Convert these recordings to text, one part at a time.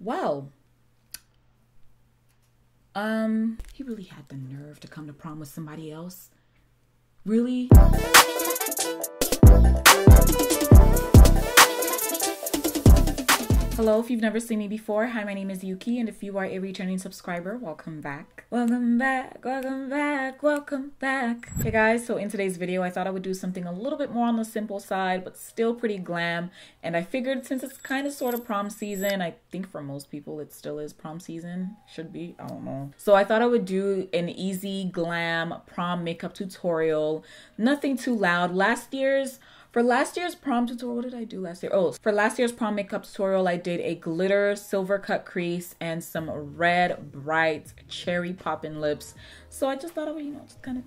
Well, he really had the nerve to come to prom with somebody else. Really? Hello, if you've never seen me before, hi, my name is Youkeyy, and if you are a returning subscriber, welcome back. Welcome back, welcome back, welcome back. Hey guys, so in today's video, I thought I would do something a little bit more on the simple side, but still pretty glam. And I figured since it's kind of sort of prom season, I think for most people it still is prom season, should be, I don't know. So I thought I would do an easy glam prom makeup tutorial, nothing too loud. For last year's prom tutorial, what did I do last year? Oh, for last year's prom makeup tutorial, I did a glitter silver cut crease and some red bright cherry poppin' lips. So I just thought I would, just kind of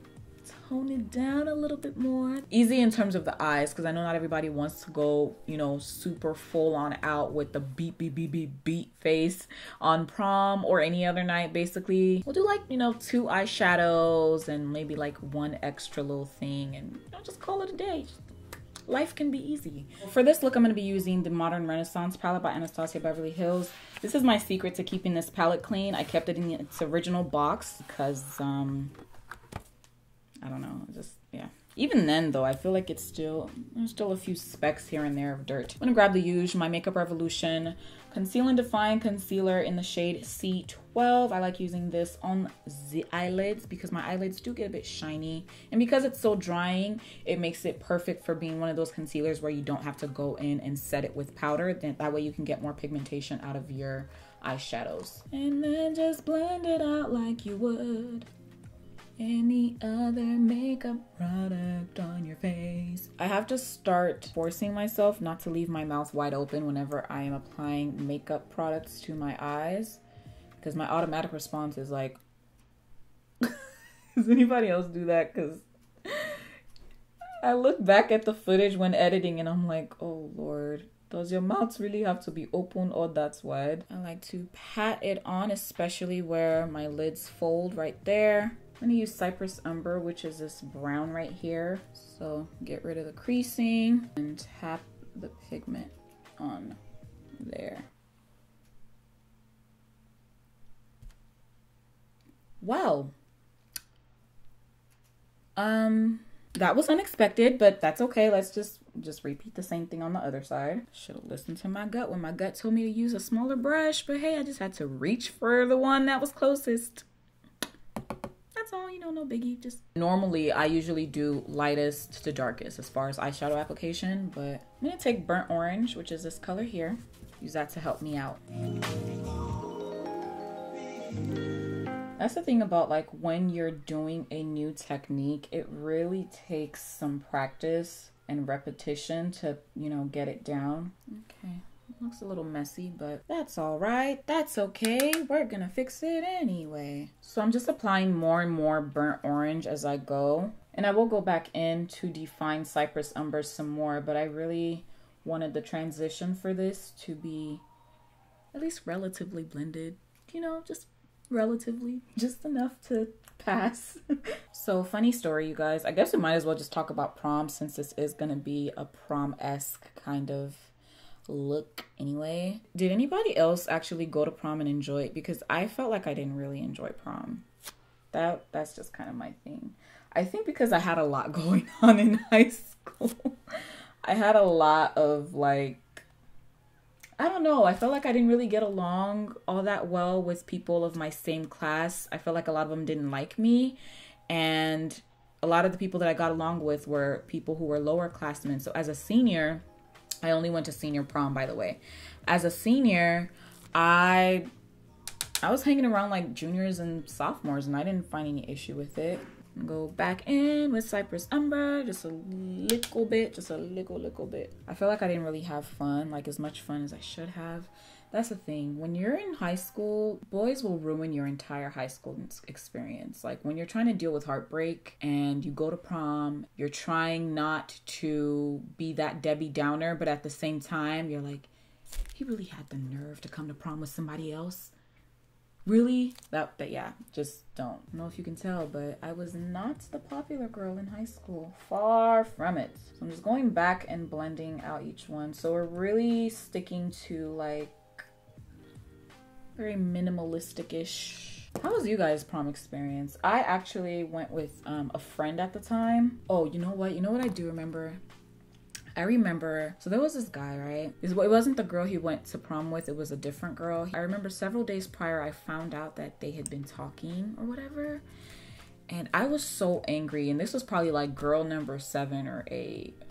tone it down a little bit more. Easy in terms of the eyes, because I know not everybody wants to go, super full on out with the beat face on prom or any other night, basically. We'll do like, 2 eyeshadows and maybe like one extra little thing and just call it a day. Life can be easy. For this look, I'm going to be using the Modern Renaissance palette by Anastasia Beverly Hills. This is my secret to keeping this palette clean. I kept it in its original box because, I don't know, yeah. Even then, though, I feel like there's still a few specks here and there of dirt. I'm going to grab the Youkeyy, my Makeup Revolution Conceal and Define Concealer in the shade C12. I like using this on the eyelids because my eyelids do get a bit shiny. And because it's so drying, it makes it perfect for being one of those concealers where you don't have to go in and set it with powder. That way you can get more pigmentation out of your eyeshadows. And then just blend it out like you would any other makeup product on your face. I have to start forcing myself not to leave my mouth wide open whenever I am applying makeup products to my eyes, because my automatic response is like, does anybody else do that? Because I look back at the footage when editing and I'm like, oh Lord, does your mouth really have to be open or that's wide? I like to pat it on, especially where my lids fold right there. I'm gonna use Cypress Umber, which is this brown right here. So get rid of the creasing and tap the pigment on there. Well, that was unexpected, but that's okay. Let's just repeat the same thing on the other side. Should have listened to my gut when my gut told me to use a smaller brush, but hey, I just had to reach for the one that was closest. That's all, no biggie. Just normally I usually do lightest to darkest as far as eyeshadow application, but I'm gonna take burnt orange, which is this color here, use that to help me out. That's the thing about like when you're doing a new technique, it really takes some practice and repetition to, get it down. Okay. Looks a little messy, but that's all right. That's okay. We're gonna fix it anyway. So I'm just applying more and more burnt orange as I go. And I will go back in to define Cypress Umber some more, but I really wanted the transition for this to be at least relatively blended. Just relatively. Just enough to pass. So funny story, you guys. I guess we might as well just talk about prom since this is gonna be a prom-esque kind of look anyway. Did anybody else actually go to prom and enjoy it? Because I felt like I didn't really enjoy prom. That's just kind of my thing. I think because I had a lot going on in high school. I had a lot of like, I don't know, I felt like I didn't really get along all that well with people of my same class. I felt like a lot of them didn't like me, and a lot of the people that I got along with were people who were lower classmen. So as a senior, I only went to senior prom, by the way. As a senior, I was hanging around like juniors and sophomores, and I didn't find any issue with it. Go back in with Cypress Umber, just a little bit, just a little bit. I feel like I didn't really have fun, like as much fun as I should have. That's the thing. When you're in high school, boys will ruin your entire high school experience. Like when you're trying to deal with heartbreak and you go to prom, you're trying not to be that Debbie Downer, but at the same time, you're like, he really had the nerve to come to prom with somebody else. Really? Yeah, just don't. I don't know if you can tell, but I was not the popular girl in high school. Far from it. So I'm just going back and blending out each one. So we're really sticking to like Very minimalistic-ish. How was you guys' prom experience? I actually went with a friend at the time. Oh, you know what? You know what I do remember? I remember, so there was this guy, right? It wasn't the girl he went to prom with, it was a different girl. I remember several days prior, I found out that they had been talking or whatever. And I was so angry. And this was probably like girl number 7 or 8.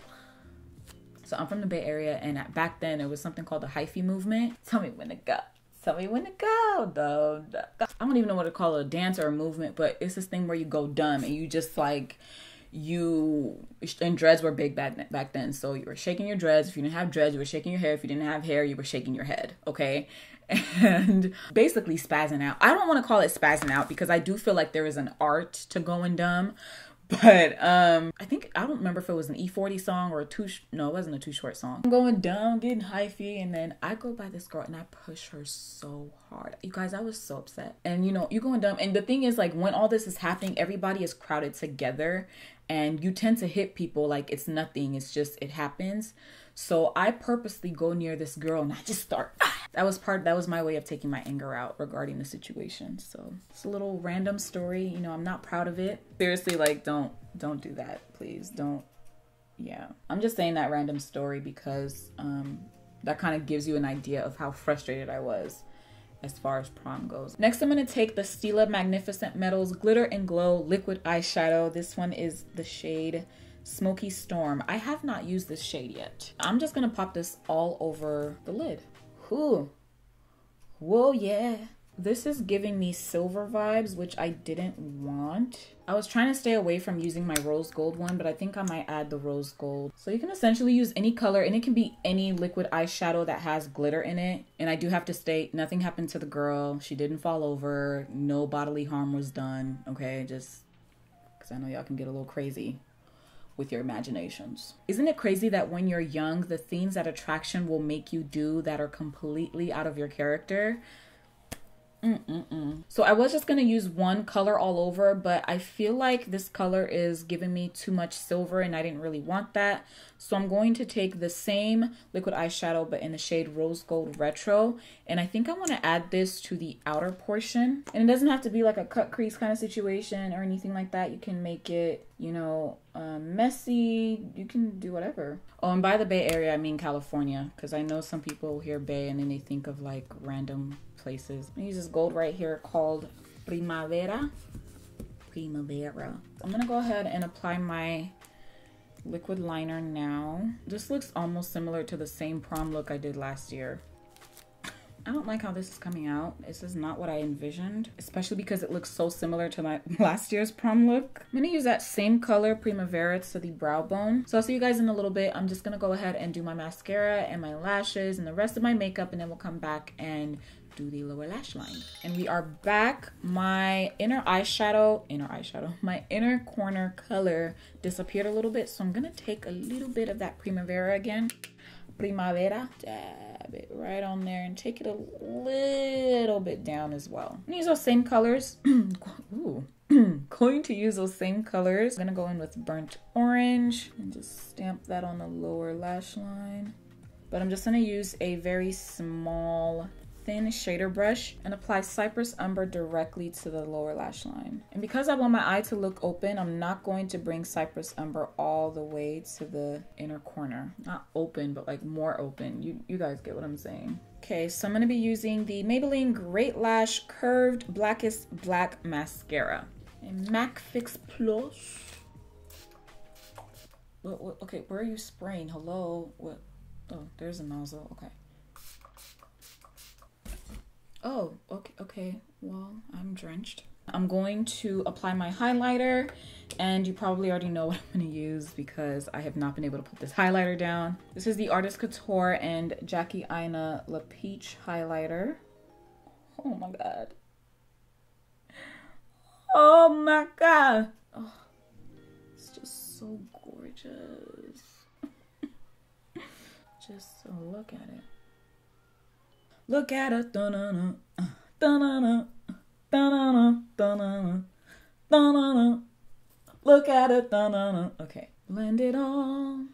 So I'm from the Bay Area, and back then it was something called the hyphy movement. Tell me when to go. Tell me when to go, though. I don't even know what to call it, a dance or a movement, but it's this thing where you go dumb and you just like, and dreads were big back then. So you were shaking your dreads. If you didn't have dreads, you were shaking your hair. If you didn't have hair, you were shaking your head. Okay. And basically spazzing out. I don't want to call it spazzing out because I do feel like there is an art to going dumb. But I don't remember if it was an E40 song or no, it wasn't a Too Short song. I'm going dumb, getting hyphy, and then I go by this girl and I push her so hard. You guys, I was so upset. And you know, you going dumb. And the thing is, like, when all this is happening, everybody is crowded together and you tend to hit people like it's nothing. It's just, it happens. So I purposely go near this girl and I just start. That was my way of taking my anger out regarding the situation. So it's a little random story. You know, I'm not proud of it. Seriously, like, don't do that, please. Don't. Yeah, I'm just saying that random story because that kind of gives you an idea of how frustrated I was as far as prom goes. Next, I'm going to take the Stila Magnificent Metals Glitter and Glow Liquid Eyeshadow. This one is the shade Smoky Storm. I have not used this shade yet. I'm just going to pop this all over the lid. Whew. Whoa, yeah. This is giving me silver vibes, which I didn't want. I was trying to stay away from using my rose gold one, but I think I might add the rose gold. So you can essentially use any color, and it can be any liquid eyeshadow that has glitter in it. And I do have to state, nothing happened to the girl. She didn't fall over. No bodily harm was done. Okay, just because I know y'all can get a little crazy with your imaginations. Isn't it crazy that when you're young, the things that attraction will make you do that are completely out of your character? So I was just gonna use one color all over, but I feel like this color is giving me too much silver and I didn't really want that. So I'm going to take the same liquid eyeshadow, but in the shade Rose Gold Retro. And I think I want to add this to the outer portion. And it doesn't have to be like a cut crease kind of situation or anything like that. You can make it, you know, messy. You can do whatever. Oh, and by the Bay Area, I mean California, because I know some people hear Bay and then they think of like random places. I use this gold right here called Primavera. I'm gonna go ahead and apply my liquid liner now. This looks almost similar to the same prom look I did last year. I don't like how this is coming out. This is not what I envisioned, especially because it looks so similar to my last year's prom look. I'm gonna use that same color, Primavera, to the brow bone. So I'll see you guys in a little bit. I'm just gonna go ahead and do my mascara and my lashes and the rest of my makeup, and then we'll come back and do the lower lash line. And we are back. My inner corner color disappeared a little bit, so I'm gonna take a little bit of that Primavera again. Primavera, dab it right on there and take it a little bit down as well. I'm gonna use those same colors. Going to use those same colors. I'm gonna go in with burnt orange and just stamp that on the lower lash line. But I'm just gonna use a very small thin shader brush and apply Cypress Umber directly to the lower lash line. And because I want my eye to look open, I'm not going to bring Cypress Umber all the way to the inner corner. Not open, but like more open. You guys get what I'm saying. Okay, so I'm going to be using the Maybelline Great Lash Curved Blackest Black Mascara. And MAC Fix Plus. Okay, where are you spraying? Hello? What? Oh, there's a nozzle. Okay. Oh, okay. Well, I'm drenched. I'm going to apply my highlighter, and you probably already know what I'm going to use because I have not been able to put this highlighter down. This is the Artist Couture and Jackie Aina La Peach highlighter. Oh my god. Oh my god. Oh, it's just so gorgeous. Just so look at it. Look at it, da-na-na, da-na-na, da-na-na, da-na-na, da-na-na. Look at it, da-na-na. Okay, blend it all,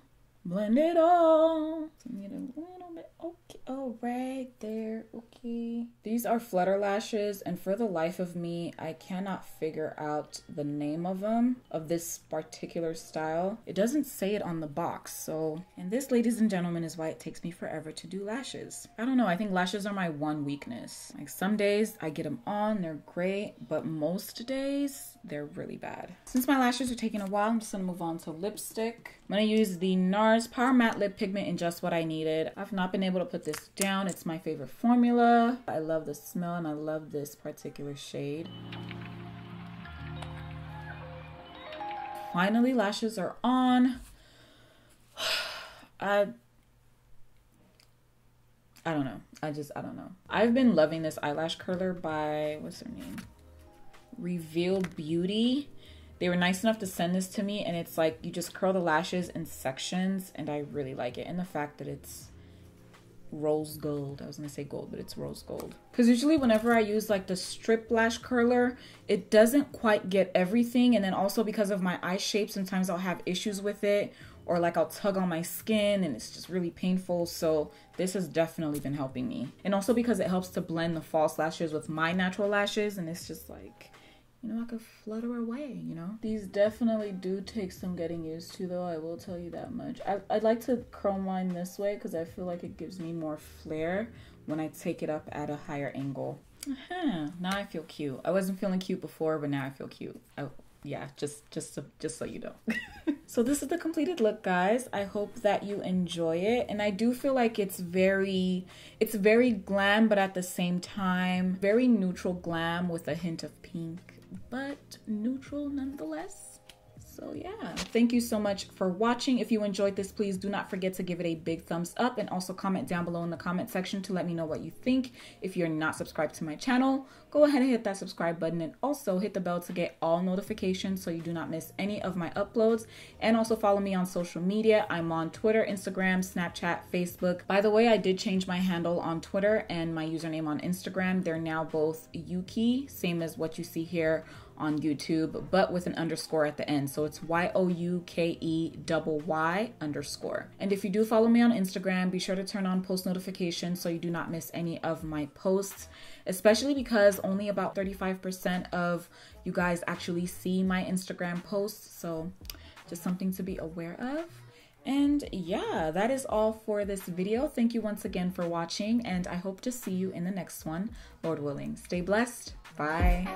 blend it all. So need a little bit. Okay, Oh, right there. Okay. These are Flutter lashes, and for the life of me, I cannot figure out the name of them, of this particular style. It doesn't say it on the box, so... And this, ladies and gentlemen, is why it takes me forever to do lashes. I don't know, I think lashes are my one weakness. Like, some days I get them on, they're great, but most days, they're really bad. Since my lashes are taking a while, I'm just gonna move on to lipstick. I'm gonna use the NARS Power Matte Lip Pigment in Just What I Needed. I've not been able to put this down. It's my favorite formula. I love the smell and I love this particular shade. Finally, lashes are on. I don't know. I don't know. I've been loving this eyelash curler by, what's her name? Reveal Beauty. They were nice enough to send this to me, and it's like you just curl the lashes in sections, and I really like it. And the fact that it's rose gold. I was gonna say gold, but it's rose gold. Because usually whenever I use like the strip lash curler, it doesn't quite get everything. And then also because of my eye shape, sometimes I'll have issues with it, or like I'll tug on my skin and it's just really painful. So this has definitely been helping me. And also because it helps to blend the false lashes with my natural lashes, and it's just like, you know, I could flutter away, you know? These definitely do take some getting used to, though, I will tell you that much. I'd like to curl mine this way because I feel like it gives me more flair when I take it up at a higher angle. Now I feel cute. I wasn't feeling cute before, but now I feel cute. Oh, yeah, just so you know. So this is the completed look, guys. I hope that you enjoy it. And I do feel like it's very glam, but at the same time, very neutral glam with a hint of pink, but neutral nonetheless. So yeah, thank you so much for watching. If you enjoyed this, please do not forget to give it a big thumbs up, and also comment down below in the comment section to let me know what you think. If you're not subscribed to my channel, go ahead and hit that subscribe button, and also hit the bell to get all notifications so you do not miss any of my uploads. And also follow me on social media. I'm on Twitter, Instagram, Snapchat, Facebook. By the way, I did change my handle on Twitter and my username on Instagram. They're now both Youkeyy, same as what you see here on YouTube, but with an underscore at the end. So it's YOUKEYY_. And if you do follow me on Instagram, be sure to turn on post notifications so you do not miss any of my posts, especially because only about 35% of you guys actually see my Instagram posts. So just something to be aware of. And yeah, that is all for this video. Thank you once again for watching, and I hope to see you in the next one, Lord willing. Stay blessed. Bye.